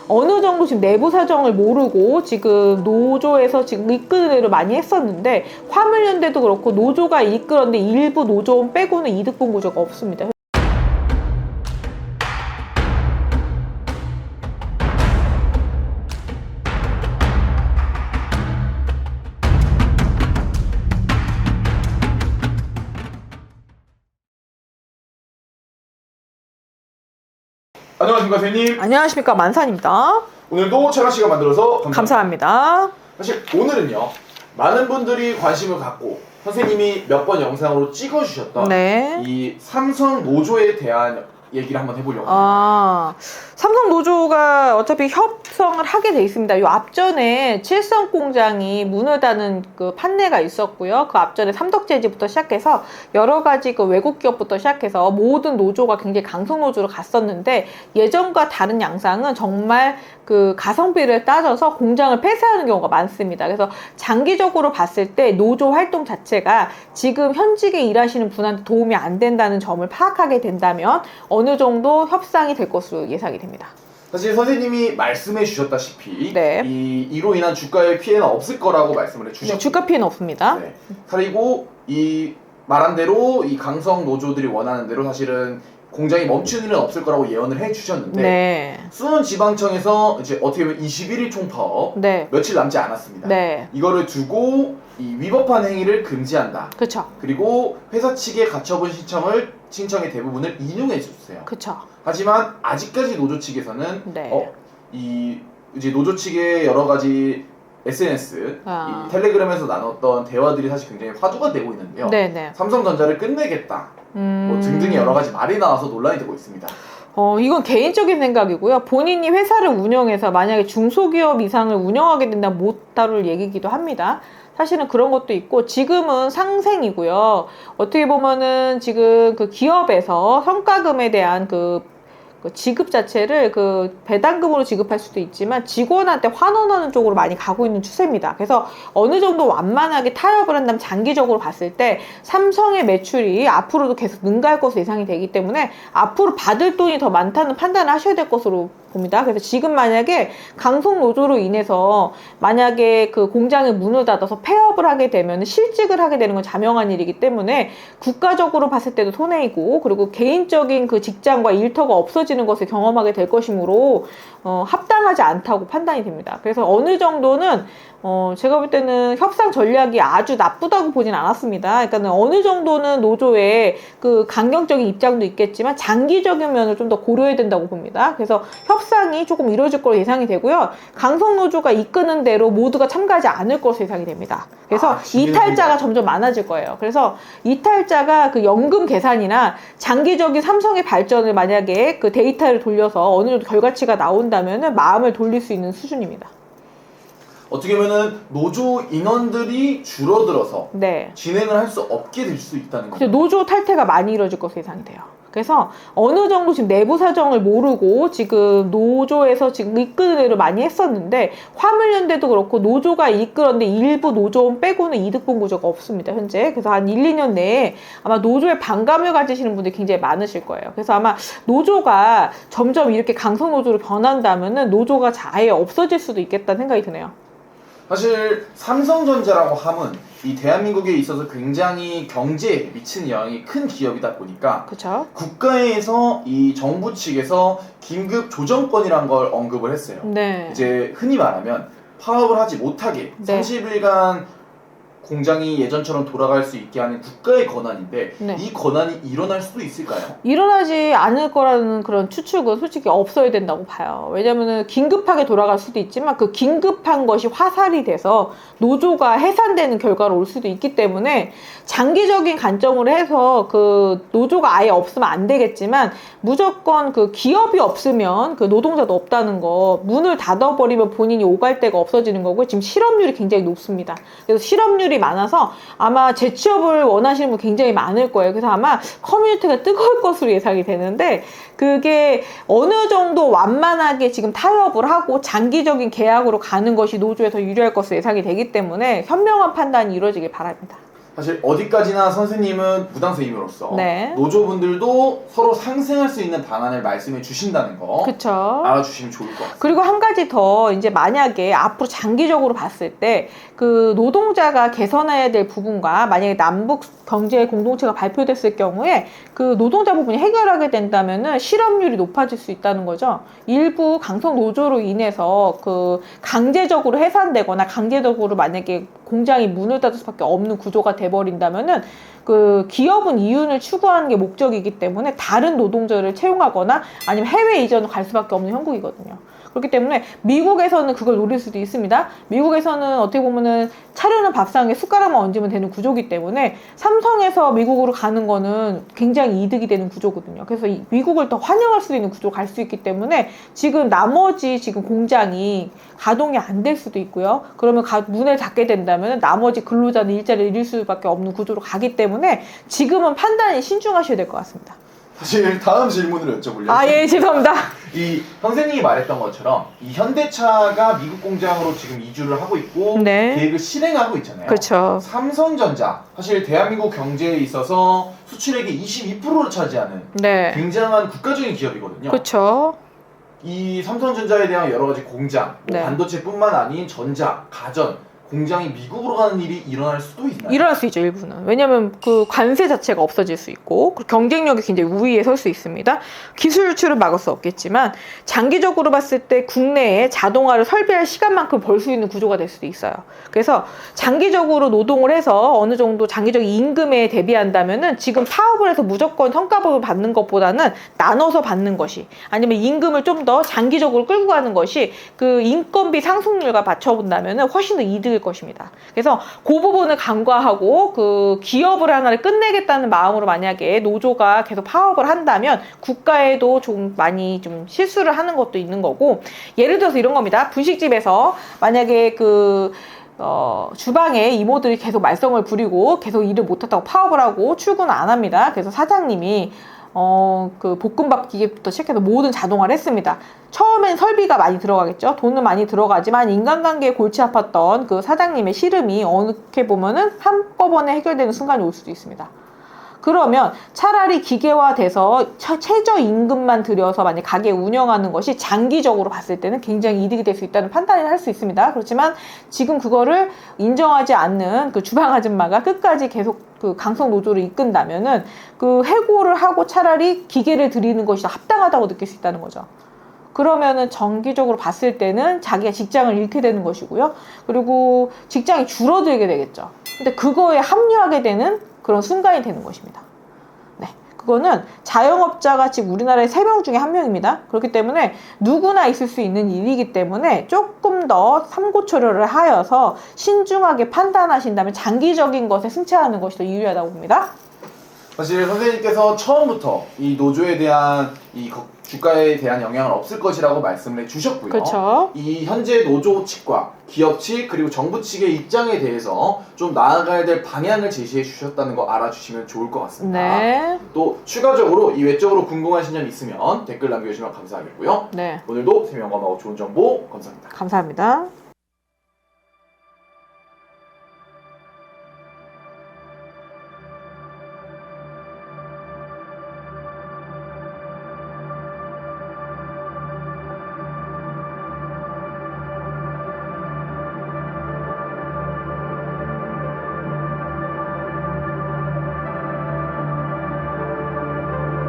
어느 정도 지금 내부 사정을 모르고 지금 노조에서 지금 이끄는 대로 많이 했었는데, 화물연대도 그렇고 노조가 이끌었는데 일부 노조원 빼고는 이득 본 구조가 없습니다. 안녕하십니까 선생님. 안녕하십니까, 만산입니다. 오늘도 차가씨가 만들어서 감사합니다. 사실 오늘은요, 많은 분들이 관심을 갖고 선생님이 몇 번 영상으로 찍어주셨던 네. 이 삼성 노조에 대한 얘기를 한번 해보려고 합니다. 삼성 노조가 어차피 협성을 하게 돼 있습니다. 요 앞전에 칠성 공장이 문을 닫는 그 판례가 있었고요. 그 앞전에 삼덕재지부터 시작해서 여러 가지 그 외국 기업부터 시작해서 모든 노조가 굉장히 강성 노조로 갔었는데, 예전과 다른 양상은 정말 그 가성비를 따져서 공장을 폐쇄하는 경우가 많습니다. 그래서 장기적으로 봤을 때 노조 활동 자체가 지금 현직에 일하시는 분한테 도움이 안 된다는 점을 파악하게 된다면 어느 정도 협상이 될 것으로 예상이 됩니다. 사실 선생님이 말씀해 주셨다시피 네. 이로 인한 주가의 피해는 없을 거라고 말씀을 해주셨죠. 네, 주가 피해는 없습니다. 네. 그리고 이 말한 대로 이 강성 노조들이 원하는 대로 사실은 공장이 멈추는 일은 없을 거라고 예언을 해주셨는데, 네. 수원지방청에서 이제 어떻게 보면 21일 총파업 네. 며칠 남지 않았습니다. 네. 이거를 두고 이 위법한 행위를 금지한다. 그쵸. 그리고 회사 측의 가처분 신청의 대부분을 인용해 줬어요. 그쵸. 하지만 아직까지 노조 측에서는 네. 이제 노조 측의 여러 가지 SNS, 이 텔레그램에서 나눴던 대화들이 사실 굉장히 화두가 되고 있는데요. 네네. 삼성전자를 끝내겠다. 뭐 등등의 여러 가지 말이 나와서 논란이 되고 있습니다. 이건 개인적인 생각이고요. 본인이 회사를 운영해서 만약에 중소기업 이상을 운영하게 된다면 못 다룰 얘기이기도 합니다. 사실은 그런 것도 있고, 지금은 상생이고요. 어떻게 보면은 지금 그 기업에서 성과금에 대한 그 지급 자체를 그 배당금으로 지급할 수도 있지만 직원한테 환원하는 쪽으로 많이 가고 있는 추세입니다. 그래서 어느 정도 완만하게 타협을 한다면 장기적으로 봤을 때 삼성의 매출이 앞으로도 계속 능가할 것으로 예상이 되기 때문에 앞으로 받을 돈이 더 많다는 판단을 하셔야 될 것으로 봅니다. 그래서 지금 만약에 강성 노조로 인해서 만약에 그 공장의 문을 닫아서 폐업을 하게 되면 실직을 하게 되는 건 자명한 일이기 때문에 국가적으로 봤을 때도 손해이고, 그리고 개인적인 그 직장과 일터가 없어지는 것을 경험하게 될 것이므로 합당하지 않다고 판단이 됩니다. 그래서 어느 정도는 제가 볼 때는 협상 전략이 아주 나쁘다고 보진 않았습니다. 그러니까 어느 정도는 노조의 그 강경적인 입장도 있겠지만 장기적인 면을 좀 더 고려해야 된다고 봅니다. 그래서 협상이 조금 이루어질 거로 예상이 되고요. 강성 노조가 이끄는 대로 모두가 참가하지 않을 것으로 예상이 됩니다. 그래서 이탈자가 점점 많아질 거예요. 그래서 이탈자가 그 연금 계산이나 장기적인 삼성의 발전을 만약에 그 데이터를 돌려서 어느 정도 결과치가 나온다면은 마음을 돌릴 수 있는 수준입니다. 어떻게 보면은 노조 인원들이 줄어들어서 네. 진행을 할 수 없게 될 수 있다는 거죠. 노조 탈퇴가 많이 이루어질 것으로 예상이 돼요. 그래서 어느 정도 지금 내부 사정을 모르고 지금 노조에서 지금 이끄는 대로 많이 했었는데, 화물연대도 그렇고 노조가 이끌었는데 일부 노조원 빼고는 이득 본 구조가 없습니다, 현재. 그래서 한 1, 2년 내에 아마 노조에 반감을 가지시는 분들이 굉장히 많으실 거예요. 그래서 아마 노조가 점점 이렇게 강성 노조로 변한다면은 노조가 아예 없어질 수도 있겠다는 생각이 드네요. 사실 삼성전자라고 함은 이 대한민국에 있어서 굉장히 경제에 미치는 영향이 큰 기업이다 보니까, 그렇죠. 국가에서 이 정부 측에서 긴급 조정권이란 걸 언급을 했어요. 네. 이제 흔히 말하면 파업을 하지 못하게 네. 30일간 공장이 예전처럼 돌아갈 수 있게 하는 국가의 권한인데, 네. 이 권한이 일어날 수도 있을까요? 일어나지 않을 거라는 그런 추측은 솔직히 없어야 된다고 봐요. 왜냐면은 긴급하게 돌아갈 수도 있지만 그 긴급한 것이 화살이 돼서 노조가 해산되는 결과로 올 수도 있기 때문에 장기적인 관점으로 해서 그 노조가 아예 없으면 안 되겠지만, 무조건 그 기업이 없으면 그 노동자도 없다는 거, 문을 닫아버리면 본인이 오갈 데가 없어지는 거고, 지금 실업률이 굉장히 높습니다. 그래서 실업률이 많아서 아마 재취업을 원하시는 분 굉장히 많을 거예요. 그래서 아마 커뮤니티가 뜨거울 것으로 예상이 되는데, 그게 어느 정도 완만하게 지금 타협을 하고 장기적인 계약으로 가는 것이 노조에 더 유리할 것으로 예상이 되기 때문에 현명한 판단이 이루어지길 바랍니다. 사실 어디까지나 선생님은 부당 선생님으로서 네. 노조분들도 서로 상생할 수 있는 방안을 말씀해 주신다는 거 그쵸. 알아주시면 좋을 것 같습니다. 그리고 한 가지 더 이제 만약에 앞으로 장기적으로 봤을 때 그 노동자가 개선해야 될 부분과 만약에 남북 경제 공동체가 발표됐을 경우에 그 노동자 부분이 해결하게 된다면은 실업률이 높아질 수 있다는 거죠. 일부 강성 노조로 인해서 그 강제적으로 해산되거나 강제적으로 만약에 공장이 문을 닫을 수밖에 없는 구조가 돼버린다면은 그 기업은 이윤을 추구하는 게 목적이기 때문에 다른 노동자를 채용하거나 아니면 해외 이전을 갈 수밖에 없는 형국이거든요. 그렇기 때문에 미국에서는 그걸 노릴 수도 있습니다. 미국에서는 어떻게 보면은 차려는 밥상에 숟가락만 얹으면 되는 구조기 때문에 삼성에서 미국으로 가는 거는 굉장히 이득이 되는 구조거든요. 그래서 미국을 더 환영할 수 있는 구조로 갈 수 있기 때문에 지금 나머지 지금 공장이 가동이 안 될 수도 있고요. 그러면 문을 닫게 된다면 나머지 근로자는 일자리를 잃을 수밖에 없는 구조로 가기 때문에 지금은 판단이 신중하셔야 될 것 같습니다. 사실 다음 질문을 여쭤보려고. 아, 예, 죄송합니다. 이 선생님이 말했던 것처럼 이 현대차가 미국 공장으로 지금 이주를 하고 있고 네. 계획을 실행하고 있잖아요. 그렇죠. 삼성전자 사실 대한민국 경제에 있어서 수출액의 22%를 차지하는 네. 굉장한 국가적인 기업이거든요. 그렇죠. 이 삼성전자에 대한 여러 가지 공장, 네. 반도체뿐만 아닌 전자, 가전 공장이 미국으로 가는 일이 일어날 수도 있나요? 일어날 수 있죠, 일부는. 왜냐하면 그 관세 자체가 없어질 수 있고 그리고 경쟁력이 굉장히 우위에 설 수 있습니다. 기술 유출은 막을 수 없겠지만 장기적으로 봤을 때 국내에 자동화를 설비할 시간만큼 벌 수 있는 구조가 될 수도 있어요. 그래서 장기적으로 노동을 해서 어느 정도 장기적인 임금에 대비한다면은 지금 사업을 해서 무조건 성과급을 받는 것보다는 나눠서 받는 것이 아니면 임금을 좀 더 장기적으로 끌고 가는 것이 그 인건비 상승률과 맞춰본다면은 훨씬 더 이득일 것입니다. 그래서 그 부분을 간과하고 그 기업을 하나를 끝내겠다는 마음으로 만약에 노조가 계속 파업을 한다면 국가에도 좀 많이 좀 실수를 하는 것도 있는 거고 예를 들어서 이런 겁니다. 분식집에서 만약에 주방에 이모들이 계속 말썽을 부리고 계속 일을 못한다고 파업을 하고 출근을 안 합니다. 그래서 사장님이 그 볶음밥 기계부터 시작해서 모든 자동화를 했습니다. 처음엔 설비가 많이 들어가겠죠. 돈은 많이 들어가지만 인간관계에 골치 아팠던 그 사장님의 시름이 어떻게 보면은 한꺼번에 해결되는 순간이 올 수도 있습니다. 그러면 차라리 기계화돼서 최저임금만 들여서 만약 가게 운영하는 것이 장기적으로 봤을 때는 굉장히 이득이 될 수 있다는 판단을 할 수 있습니다. 그렇지만 지금 그거를 인정하지 않는 그 주방 아줌마가 끝까지 계속 그 강성 노조를 이끈다면은 그 해고를 하고 차라리 기계를 들이는 것이 더 합당하다고 느낄 수 있다는 거죠. 그러면은 정기적으로 봤을 때는 자기가 직장을 잃게 되는 것이고요. 그리고 직장이 줄어들게 되겠죠. 근데 그거에 합류하게 되는 그런 순간이 되는 것입니다. 네, 그거는 자영업자가 지금 우리나라의 3명 중에 1명입니다. 그렇기 때문에 누구나 있을 수 있는 일이기 때문에 조금 더 삼고초려를 하여서 신중하게 판단하신다면 장기적인 것에 승차하는 것이 더 유리하다고 봅니다. 사실 선생님께서 처음부터 이 노조에 대한 이 주가에 대한 영향은 없을 것이라고 말씀을 해주셨고요. 그렇죠. 이 현재 노조 측과 기업 측 그리고 정부 측의 입장에 대해서 좀 나아가야 될 방향을 제시해 주셨다는 거 알아주시면 좋을 것 같습니다. 네. 또 추가적으로 이 외적으로 궁금하신 점 있으면 댓글 남겨주시면 감사하겠고요. 네. 오늘도 세명감하고 좋은 정보 감사합니다. 감사합니다.